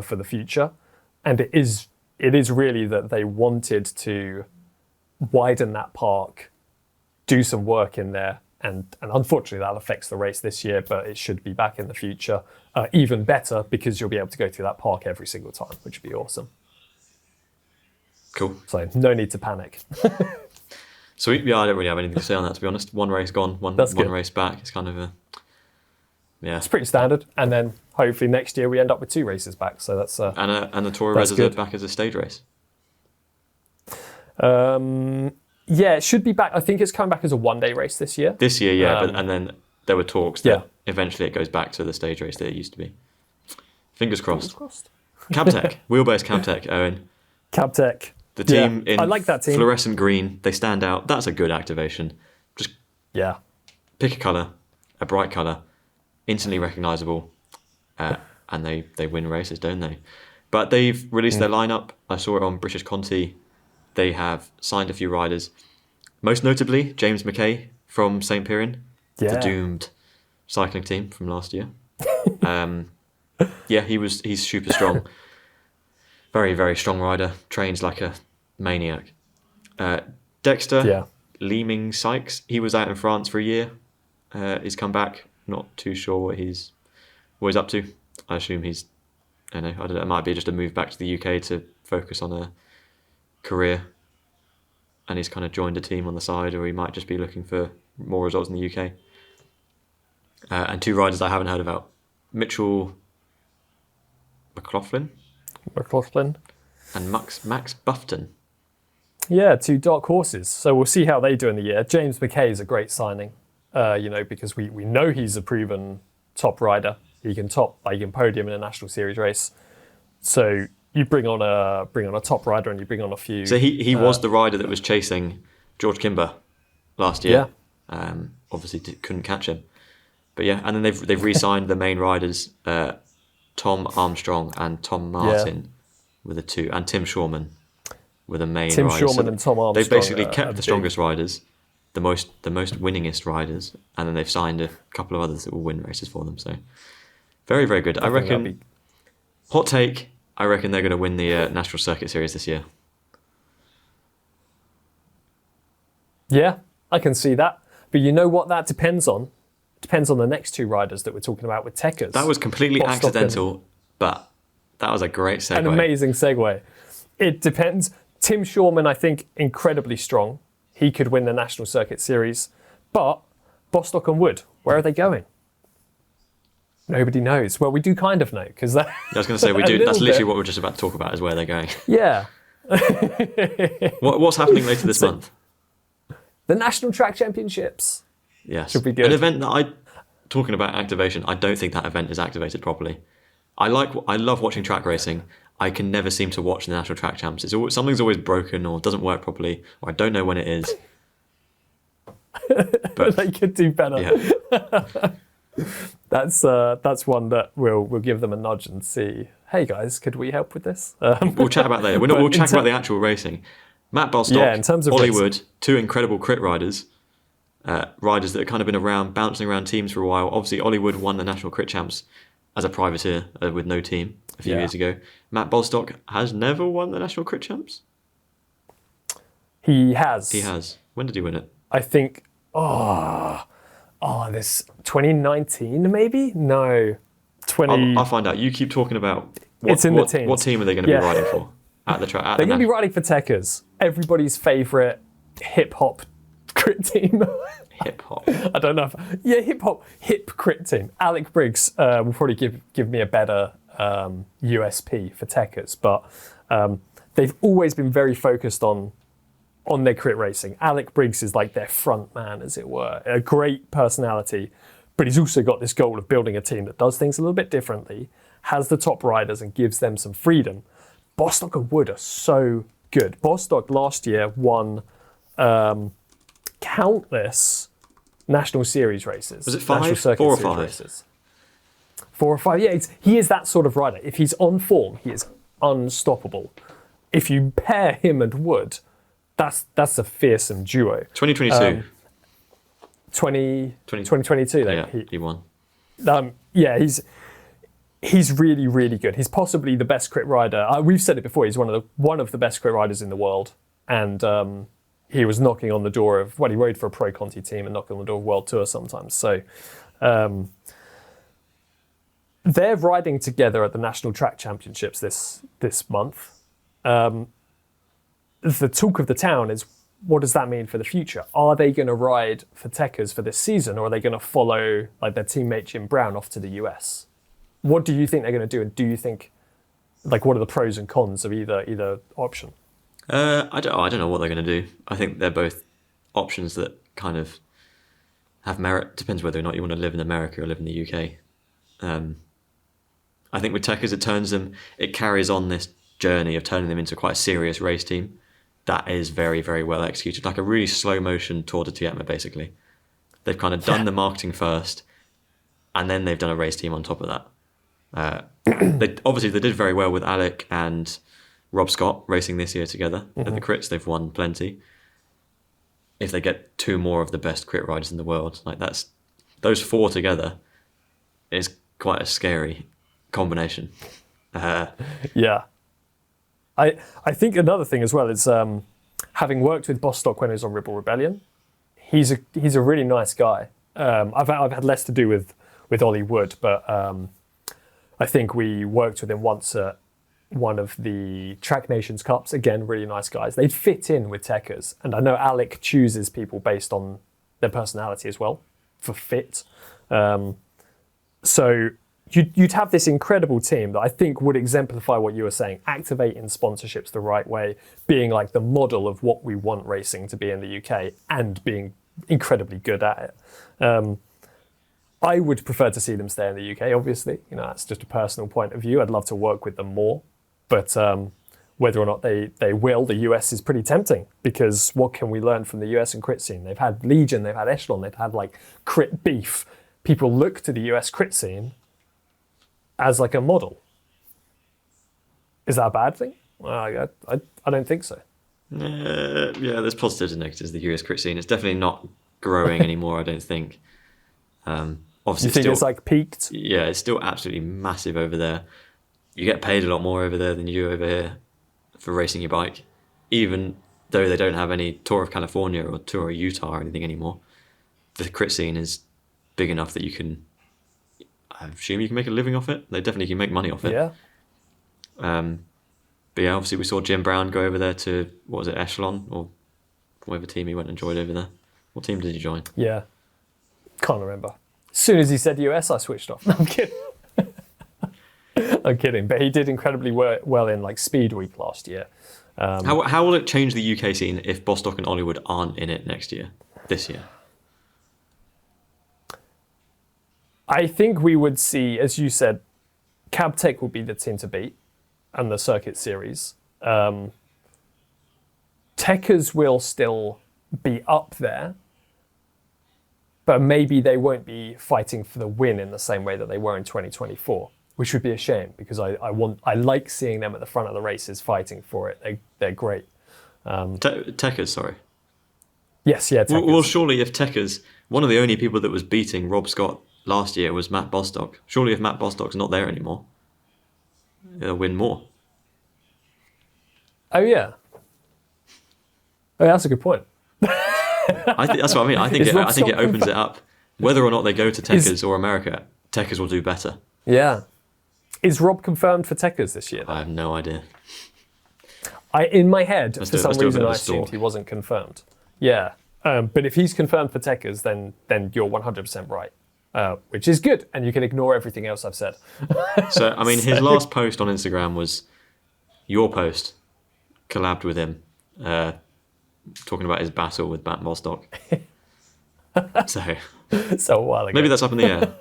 for the future. And it is really that they wanted to widen that park, do some work in there. And unfortunately, that affects the race this year, but it should be back in the future. Even better, because you'll be able to go through that park every single time, which would be awesome. Cool. So no need to panic. Sweet. Yeah, I don't really have anything to say on that, to be honest. One race gone, one race back. It's kind of It's pretty standard. And then hopefully next year we end up with 2 races back. So that's and the Tour of Res is back as a stage race. Yeah, it should be back. I think it's coming back as a one-day race this year. This year, yeah. And then there were talks that eventually it goes back to the stage race that it used to be. Fingers crossed. CabTech. Wheelbase CabTech, Owen. CabTech. The team in I like that team. Fluorescent green, they stand out. That's a good activation. Just pick a colour, a bright colour, instantly recognisable, and they win races, don't they? But they've released their lineup. I saw it on British Conti. They have signed a few riders, most notably James McKay from St. Piran, the doomed cycling team from last year. He's super strong. Very, very strong rider. Trains like a maniac. Dexter, Leeming Sykes. He was out in France for a year. He's come back. Not too sure what he's up to. I assume I don't know. It might be just a move back to the UK to focus on a career. And he's kind of joined a team on the side, or he might just be looking for more results in the UK. And 2 riders I haven't heard about. Mitchell McLaughlin and Max Buffton. Yeah, 2 dark horses. So we'll see how they do in the year. James McKay is a great signing, because we know he's a proven top rider. He can podium in a national series race. So you bring on a top rider and you bring on a few. So he was the rider that was chasing George Kimber last year. Yeah. Obviously couldn't catch him. But yeah, and then they've re-signed the main riders, Tom Armstrong and Tom Martin with a 2, and Tim Shawman with a main rider. Tim Shawman and Tom Armstrong. They've basically kept the strongest riders, the most winningest riders, and then they've signed a couple of others that will win races for them. So very, very good. I reckon. Hot take. I reckon they're going to win the National Circuit Series this year. Yeah, I can see that. But you know what that depends on? Depends on the next 2 riders that we're talking about with Tekkerz. That was completely accidental, but that was a great segue. An amazing segue. It depends. Tim Shawman, I think, incredibly strong. He could win the National Circuit Series. But Bostock and Wood, where are they going? Nobody knows. Well, we do kind of know, because I was going to say we do. That's literally what we're just about to talk about, is where they're going. Yeah. What's happening later this month? The National Track Championships. Yes. Should be good. An event that talking about activation, I don't think that event is activated properly. I love watching track racing. I can never seem to watch the National Track Champs. Something's always broken or doesn't work properly, or I don't know when it is. But they could do better. Yeah. That's one that we'll give them a nudge and see. Hey guys, could we help with this? We'll chat about that later. We'll chat about the actual racing. Matt Bostock, in terms of Ollie racing. Wood, 2 incredible crit riders. Riders that have kind of been around, bouncing around teams for a while. Obviously, Ollie Wood won the National Crit Champs as a privateer with no team a few years ago. Matt Bostock has never won the National Crit Champs. He has. He has. When did he win it? I think. This 2019 maybe? No, 20. I'll find out. You keep talking about it's in the teams. What team are they going to be riding for at the track? They're going to be riding for Tekkerz, everybody's favourite hip hop crit team. Hip hop. I don't know. Hip crit team. Alec Briggs will probably give me a better USP for Tekkerz, but they've always been very focused on their crit racing. Alec Briggs is like their front man, as it were. A great personality, but he's also got this goal of building a team that does things a little bit differently, has the top riders and gives them some freedom. Bostock and Wood are so good. Bostock last year won countless National Series races. Was it 5? National Circuit 4 or Series 5? Races. 4 or 5, yeah. He is that sort of rider. If he's on form, he is unstoppable. If you pair him and Wood, that's a fearsome duo. 2022. 2022 then. Yeah, he won. He's really, really good. He's possibly the best crit rider. We've said it before. He's one of the best crit riders in the world, and he was knocking on the door of. Well, he rode for a Pro Conti team and knocking on the door of World Tour sometimes. So they're riding together at the National Track Championships this month. The talk of the town is, what does that mean for the future? Are they going to ride for Tekkerz for this season, or are they going to follow like their teammate Jim Brown off to the US? What do you think they're going to do? And do you think, like, what are the pros and cons of either option? I don't know what they're going to do. I think they're both options that kind of have merit. Depends whether or not you want to live in America or live in the UK. I think with Tekkerz, it carries on this journey of turning them into quite a serious race team that is very, very well executed, like a really slow motion Tour de Tietme, basically. They've kind of done the marketing first, and then they've done a race team on top of that. They did very well with Alec and Rob Scott racing this year together. At the crits, they've won plenty. If they get 2 more of the best crit riders in the world, like those 4 together is quite a scary combination. Yeah. I think another thing as well is having worked with Bostock when he was on Rebel Rebellion, he's a really nice guy. I've had less to do with Ollie Wood, but I think we worked with him once at one of the Track Nations Cups. Again, really nice guys. They'd fit in with Tekkerz, and I know Alec chooses people based on their personality as well for fit. So you'd have this incredible team that I think would exemplify what you were saying, activating sponsorships the right way, being like the model of what we want racing to be in the UK, and being incredibly good at it. I would prefer to see them stay in the UK, obviously. You know, that's just a personal point of view. I'd love to work with them more. But whether or not they will, the US is pretty tempting, because what can we learn from the US and crit scene? They've had Legion, they've had Echelon, they've had like crit beef. People look to the US crit scene as like a model. Is that a bad thing? I don't think so. Yeah, there's positives and negatives. The US crit scene, it's definitely not growing anymore, I don't think. Obviously, you think it's like peaked? Yeah, it's still absolutely massive over there. You get paid a lot more over there than you do over here for racing your bike, even though they don't have any Tour of California or Tour of Utah or anything anymore. The crit scene is big enough that you can, I assume you can make a living off it. They definitely can make money off it. Yeah. But yeah, obviously we saw Jim Brown go over there to, what was it, Echelon, or whatever team he went and joined over there. What team did he join? Yeah. Can't remember. As soon as he said US, I switched off. No, I'm kidding. I'm kidding. But he did incredibly well in like Speed Week last year. How will it change the UK scene if Bostock and Hollywood aren't in it this year? I think we would see, as you said, CabTech will be the team to beat and the Circuit Series. Tekkerz will still be up there, but maybe they won't be fighting for the win in the same way that they were in 2024, which would be a shame, because I like seeing them at the front of the races fighting for it. They're great. Tekkerz, sorry. Yes, yeah. Tekkerz. Well, surely if Tekkerz, one of the only people that was beating Rob Scott last year was Matt Bostock. Surely if Matt Bostock's not there anymore, they'll win more. Oh yeah. Oh, that's a good point. That's what I mean. I think it opens it up. Whether or not they go to Tekkerz or America, Tekkerz will do better. Yeah. Is Rob confirmed for Tekkerz this year, then? I have no idea. In my head, for some reason, I assumed he wasn't confirmed. Yeah. But if he's confirmed for Tekkerz, then you're 100% right. Which is good, and you can ignore everything else I've said. So, I mean, his last post on Instagram was your post, collabed with him, talking about his battle with Matt Bostock. So a while ago. Maybe that's up in the air.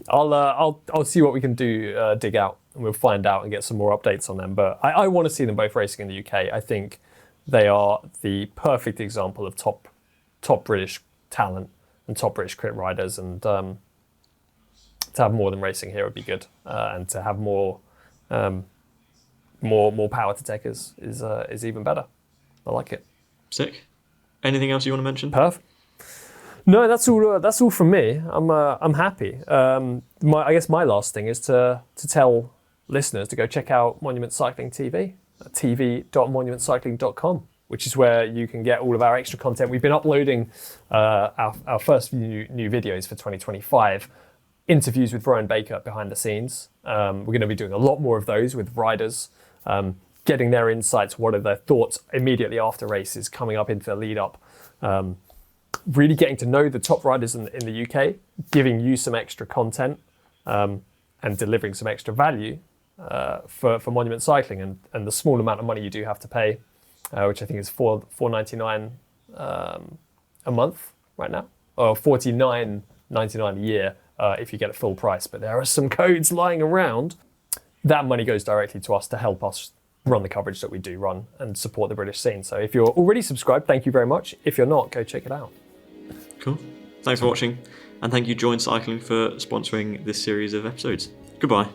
I'll see what we can do, dig out, and we'll find out and get some more updates on them. But I want to see them both racing in the UK. I think they are the perfect example of top British talent and top British crit riders, and to have more than racing here would be good, and to have more power to Tekkerz is even better. I like it. Sick. Anything else you want to mention? Perfect. No, that's all from me. I'm happy. I guess my last thing is to tell listeners to go check out Monument Cycling TV at tv.monumentcycling.com, which is where you can get all of our extra content. We've been uploading our first new videos for 2025, interviews with Brian Baker behind the scenes. We're going to be doing a lot more of those with riders, getting their insights, what are their thoughts immediately after races, coming up into the lead up. Really getting to know the top riders in the UK, giving you some extra content, and delivering some extra value for Monument Cycling, and the small amount of money you do have to pay, which I think is $4.99 a month right now, or $49.99 a year if you get a full price. But there are some codes lying around. That money goes directly to us to help us run the coverage that we do run and support the British scene. So if you're already subscribed, thank you very much. If you're not, go check it out. Cool. Thanks for watching, and thank you Join Cycling for sponsoring this series of episodes. Goodbye.